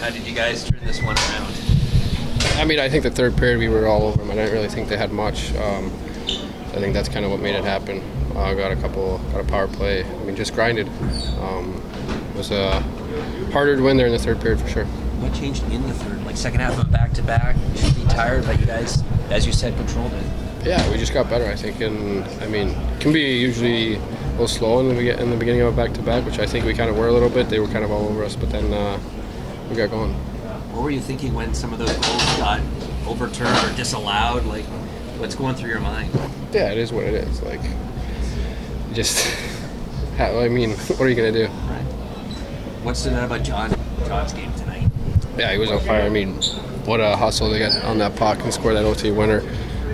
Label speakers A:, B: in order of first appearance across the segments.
A: How did you guys turn this one around?
B: I mean, I think the third period we were all over them. I didn't really think they had much. I think that's kind of what made it happen. Got a power play. I mean, just grinded. It was harder to win there in the third period for sure.
A: What changed in the third? Like second half of back-to-back, you should be tired, but you guys, as you said, controlled it.
B: Yeah, we just got better, I think, and I mean, it can be usually a little slow in the beginning of a back-to-back, which I think we kind of were a little bit. They were kind of all over us, but then we got going.
A: What were you thinking when some of those goals got overturned or disallowed? Like, what's going through your mind?
B: Yeah, it is what it is. Like, just, I mean, what are you gonna do?
A: Right. What stood out about John's game tonight?
B: Yeah, he was on fire. I mean, what a hustle they got on that puck and score that OT winner.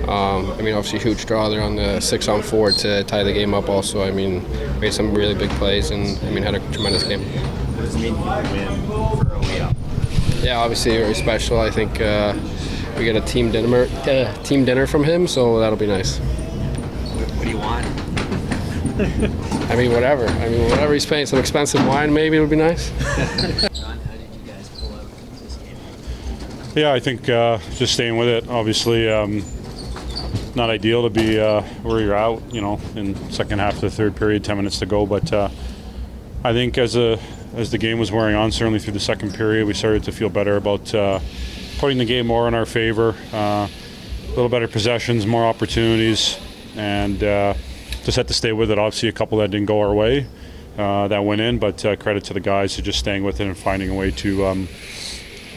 B: I mean, obviously huge draw there on the 6-on-4 to tie the game up also. I mean, made some really big plays and, I mean, had a tremendous game.
A: What does it mean to win for OEL?
B: Yeah, obviously very special. I think we get a team dinner from him, so that'll be nice.
A: What do you want?
B: I mean, whatever. Whatever he's paying. Some expensive wine, maybe it would be nice.
A: John, how did you guys pull out this game?
C: Yeah, I think just staying with it. Obviously, not ideal to be where you're out, in second half of the third period, 10 minutes to go. But I think as the game was wearing on, certainly through the second period, we started to feel better about putting the game more in our favor. A little better possessions, more opportunities, and just had to stay with it. Obviously, a couple that didn't go our way that went in, but credit to the guys for just staying with it and finding a way to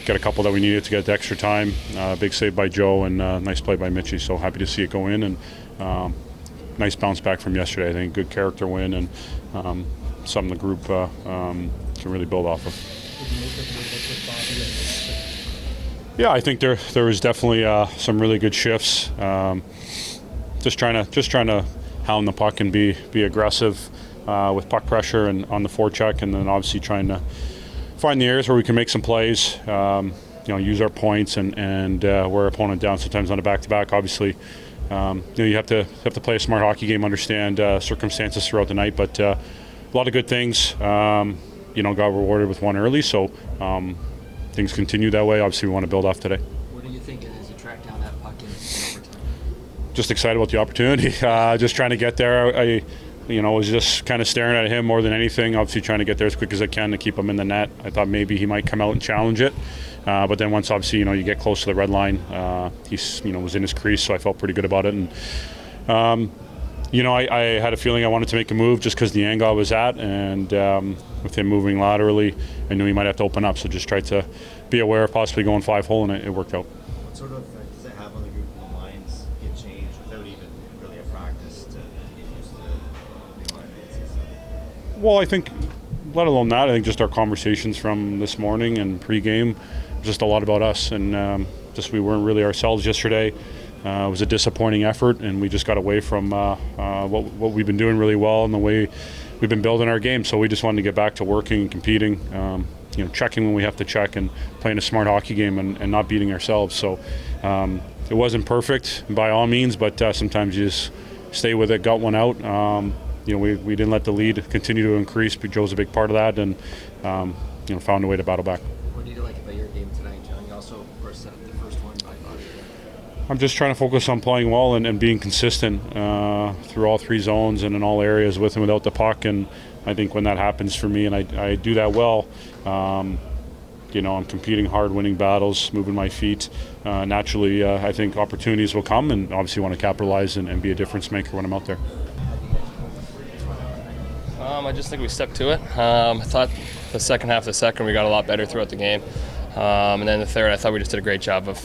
C: get a couple that we needed to get the extra time. Big save by Joe and nice play by Mitchie. So happy to see it go in, and nice bounce back from yesterday. I think good character win and something the group can really build off of. Yeah, I think there was definitely some really good shifts. Just trying to hound the puck and be aggressive with puck pressure and on the forecheck, and then obviously trying to find the areas where we can make some plays. Use our points and wear our opponent down sometimes on a back-to-back. Obviously, you have to play a smart hockey game, understand circumstances throughout the night, but a lot of good things. Got rewarded with one early, so things continue that way. Obviously, we want to build off today.
A: What do you think as you track down that puck in overtime?
C: Just excited about the opportunity. Just trying to get there. I was just kind of staring at him more than anything. Obviously, trying to get there as quick as I can to keep him in the net. I thought maybe he might come out and challenge it, but then once obviously you get close to the red line, he was in his crease, so I felt pretty good about it. And I had a feeling I wanted to make a move just because the angle I was at, and with him moving laterally, I knew he might have to open up. So just tried to be aware of possibly going 5-hole, and it worked out.
D: What sort of effect does it have on the group when the lines get changed without even really a practice to get used to the line mates and stuff?
C: Well, I think, let alone that, I think just our conversations from this morning and pregame, just a lot about us, and just we weren't really ourselves yesterday. It was a disappointing effort, and we just got away from what we've been doing really well and the way we've been building our game. So we just wanted to get back to working and competing, checking when we have to check and playing a smart hockey game and not beating ourselves. So it wasn't perfect by all means, but sometimes you just stay with it, got one out. We didn't let the lead continue to increase, but Joe's a big part of that, and found a way to battle back.
A: What do you like about your game tonight, John? You also, of course, set up the first one by body.
C: I'm just trying to focus on playing well and being consistent through all three zones and in all areas with and without the puck. And I think when that happens for me, and I do that well, I'm competing hard, winning battles, moving my feet. Naturally, I think opportunities will come, and obviously want to capitalize and be a difference maker when I'm out there.
E: I just think we stuck to it. I thought the second half of the second we got a lot better throughout the game. And then the third, I thought we just did a great job of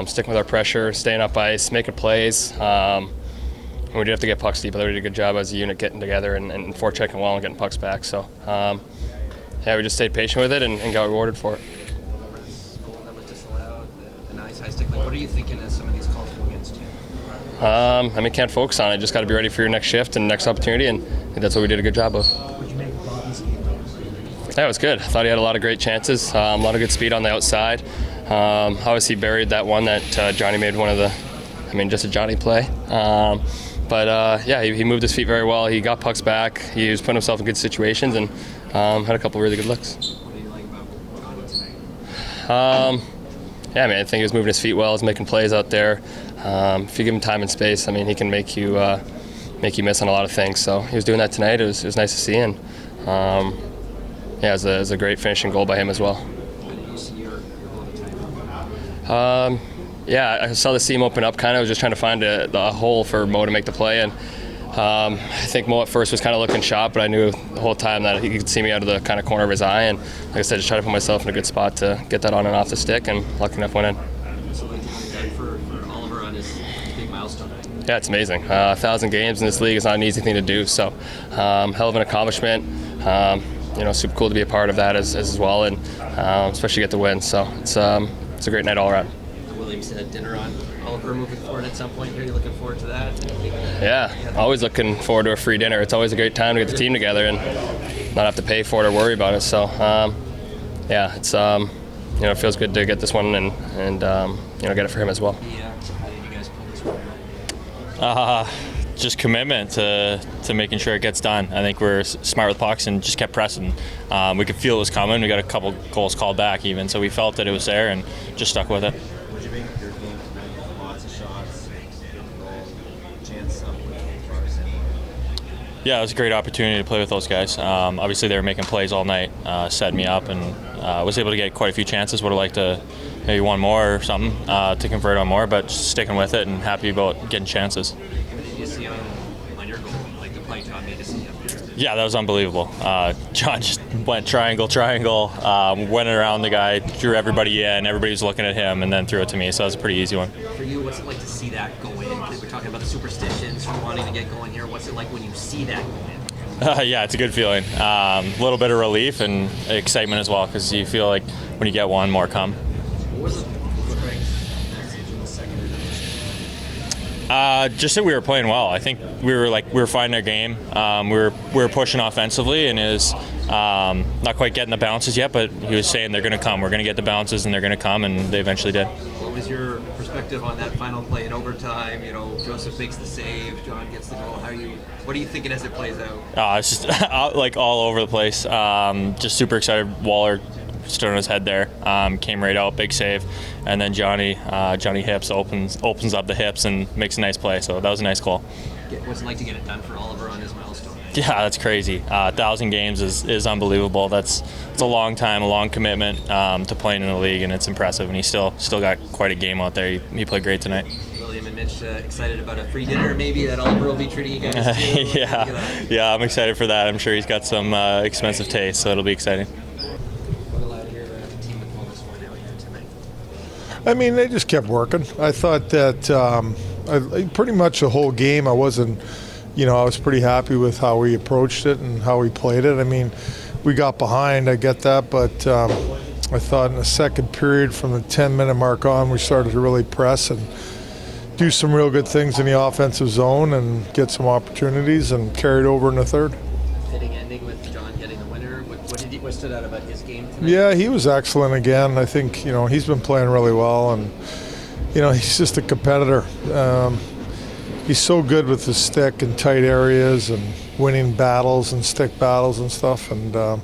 E: sticking with our pressure, staying up ice, making plays. We did have to get pucks deep, but we did a good job as a unit getting together and forechecking well and getting pucks back. So, we just stayed patient with it and got rewarded for it.
A: Goal that was disallowed, the nice high stick. What are you thinking as some of these calls go against you?
E: Can't focus on it. Just got to be ready for your next shift and next opportunity, and I think that's what we did a good job of.
D: What did you make of Bobby's game?
E: Yeah, it was good. I thought he had a lot of great chances, a lot of good speed on the outside. Obviously buried that one that Johnny made just a Johnny play. He moved his feet very well. He got pucks back. He was putting himself in good situations and had a couple really good looks.
A: What do you like about Johnny
E: Yeah, I mean, I think he was moving his feet well. He's making plays out there. If you give him time and space, I mean, he can make you miss on a lot of things. So he was doing that tonight. It was nice to see, and yeah, it was a great finishing goal by him as well.
A: How did you see your goal to time?
E: Yeah, I saw the seam open up. Kind of was just trying to find a hole for Mo to make the play, and I think Mo at first was kind of looking shot, but I knew the whole time that he could see me out of the kind of corner of his eye, and like I said, just try to put myself in a good spot to get that on and off the stick, and lucky enough went in.
A: So like for Oliver on his big milestone night.
E: Yeah, it's amazing. 1,000 games in this league is not an easy thing to do, so hell of an accomplishment. Super cool to be a part of that as well, and especially get the win. So it's a great night all around.
A: Williams said dinner on Oliver moving forward at some point here. You looking forward to that?
E: Yeah, always looking forward to a free dinner. It's always a great time to get the team together and not have to pay for it or worry about it. So yeah, it's it feels good to get this one and get it for him as well.
A: Yeah. How did you guys pull this one?
F: Just commitment to making sure it gets done. I think we're smart with pucks and just kept pressing. We could feel it was coming. We got a couple goals called back even, so we felt that it was there and just stuck with it.
D: Would you make your game tonight? Lots of shots, good goal, chance up with Varsity.
F: Yeah, it was a great opportunity to play with those guys. Obviously, they were making plays all night, set me up, and was able to get quite a few chances. Would have liked to maybe one more or something to convert on more, but just sticking with it and happy about getting chances.
A: What did you see on your goal? Like the play John made to see up there?
F: Yeah, that was unbelievable. John just went triangle, went around the guy, drew everybody in, everybody was looking at him, and then threw it to me, so it was a pretty easy one.
A: For you, what's it like to see that go in? We're talking about the superstitions, wanting to get going here. What's it like when you see that go in?
F: Yeah, it's a good feeling. A little bit of relief and excitement as well, because you feel like when you get one, more come.
A: What was Craig's message in the second half?
F: Just that we were playing well. I think we were finding our game. We were pushing offensively, and is not quite getting the bounces yet. But he was saying they're going to come. We're going to get the bounces, and they're going to come, and they eventually did.
A: What was your perspective on that final play in overtime? Joseph makes the save, John gets the goal. What are you thinking as it plays out?
F: It's just like all over the place. Just super excited. Waller stood on his head there, came right out, big save, and then Johnny Hips opens up the hips and makes a nice play. So that was a nice call.
A: What's it like to get it done for Oliver on his milestone?
F: Yeah, that's crazy. 1,000 games is unbelievable. It's a long time, a long commitment to playing in the league, and it's impressive. And he still got quite a game out there. He played great tonight.
A: William and Mitch excited about a free dinner maybe that Oliver will be treating you guys to?
F: Yeah, I'm excited for that. I'm sure he's got some expensive taste, so it'll be exciting.
A: What allowed your team to pull this one out here tonight?
G: I mean, they just kept working. I thought that pretty much the whole game I wasn't, I was pretty happy with how we approached it and how we played it. I mean, we got behind, I get that, but I thought in the second period from the 10-minute mark on, we started to really press and do some real good things in the offensive zone and get some opportunities and carried over in the third.
A: Fitting ending with John getting the winner. What stood out about his game tonight?
G: Yeah, he was excellent again. I think, he's been playing really well, and, he's just a competitor. He's so good with the stick in tight areas and winning battles and stick battles and stuff, and that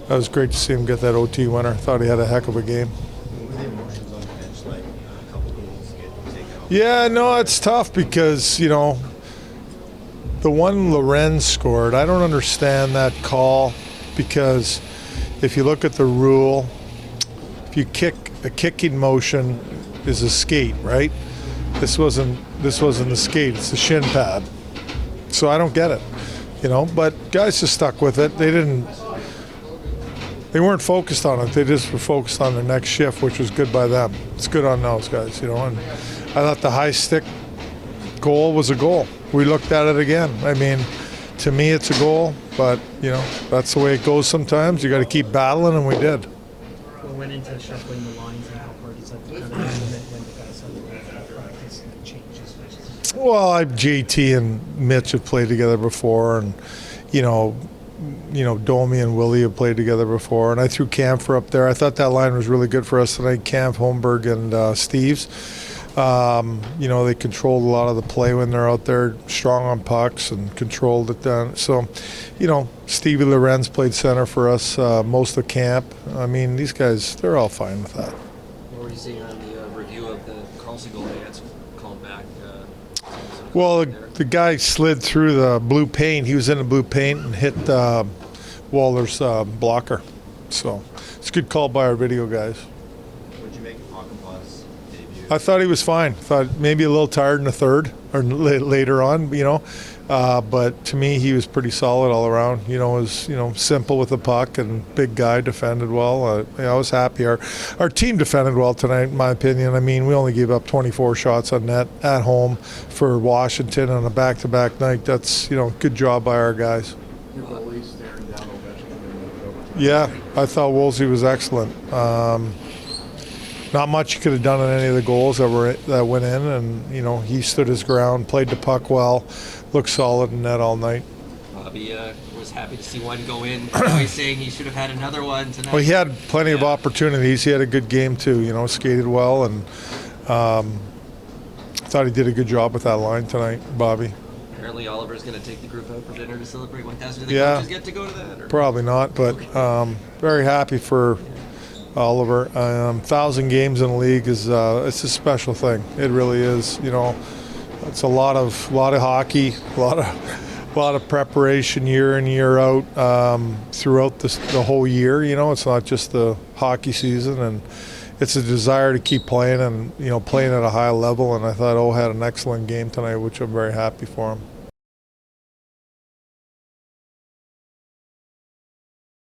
G: was great to see him get that OT winner. Thought he had a heck of a game.
D: What were the emotions on the bench like? A couple goals get taken off.
G: Yeah, no, it's tough because, the one Lorenz scored, I don't understand that call, because if you look at the rule, if you kick, a kicking motion is a skate, right? This wasn't the skate, it's the shin pad. So I don't get it, but guys just stuck with it. They weren't focused on it. They just were focused on their next shift, which was good by them. It's good on those guys, and I thought the high stick goal was a goal. We looked at it again. I mean, to me it's a goal, but that's the way it goes sometimes. You got to keep battling, and we did.
H: What went into shuffling the lines and how hard is that to kind of implement when the guys have the practice and changes?
G: Well, JT and Mitch have played together before, and Domi and Willie have played together before, and I threw Camphor up there. I thought that line was really good for us tonight. Camp, Holmberg, and Steves. You know, they controlled a lot of the play when they're out there, strong on pucks and controlled it down. So, you know, Stevie Lorenz played center for us most of camp. I mean, these guys, they're all fine with that.
A: What were you seeing on the review of the Carlson goal? They had some called back.
G: Well, the guy slid through the blue paint. He was in the blue paint and hit Waller's blocker. So it's a good call by our video guys.
D: What'd you make of Hakanpää's debut?
G: I thought he was fine. Thought maybe a little tired in the third or later on, you know. But to me, he was pretty solid all around. You know, was simple with the puck and big guy, defended well. I was happy. Our team defended well tonight, in my opinion. I mean, we only gave up 24 shots on net at home for Washington on a back-to-back night. That's good job by our guys.
B: Your goalie staring down Ovechkin.
G: Yeah, I thought Woolsey was excellent. Not much he could have done on any of the goals that went in, and he stood his ground, played the puck well, looked solid in net all night.
A: Bobby was happy to see one go in. Now he's saying he should have had another one tonight.
G: Well, he had plenty of opportunities. He had a good game too. Skated well, and thought he did a good job with that line tonight, Bobby.
A: Apparently Oliver's going to take the group out for dinner to celebrate 1,000. Do the
G: Yeah.
A: coaches get to go to that? Or?
G: Probably not, but very happy for Oliver. 1,000 games in the league is it's a special thing. It really is. It's a lot of hockey, a lot of preparation year in year out throughout the whole year. It's not just the hockey season, and it's a desire to keep playing and playing at a high level. And I thought had an excellent game tonight, which I'm very happy for him.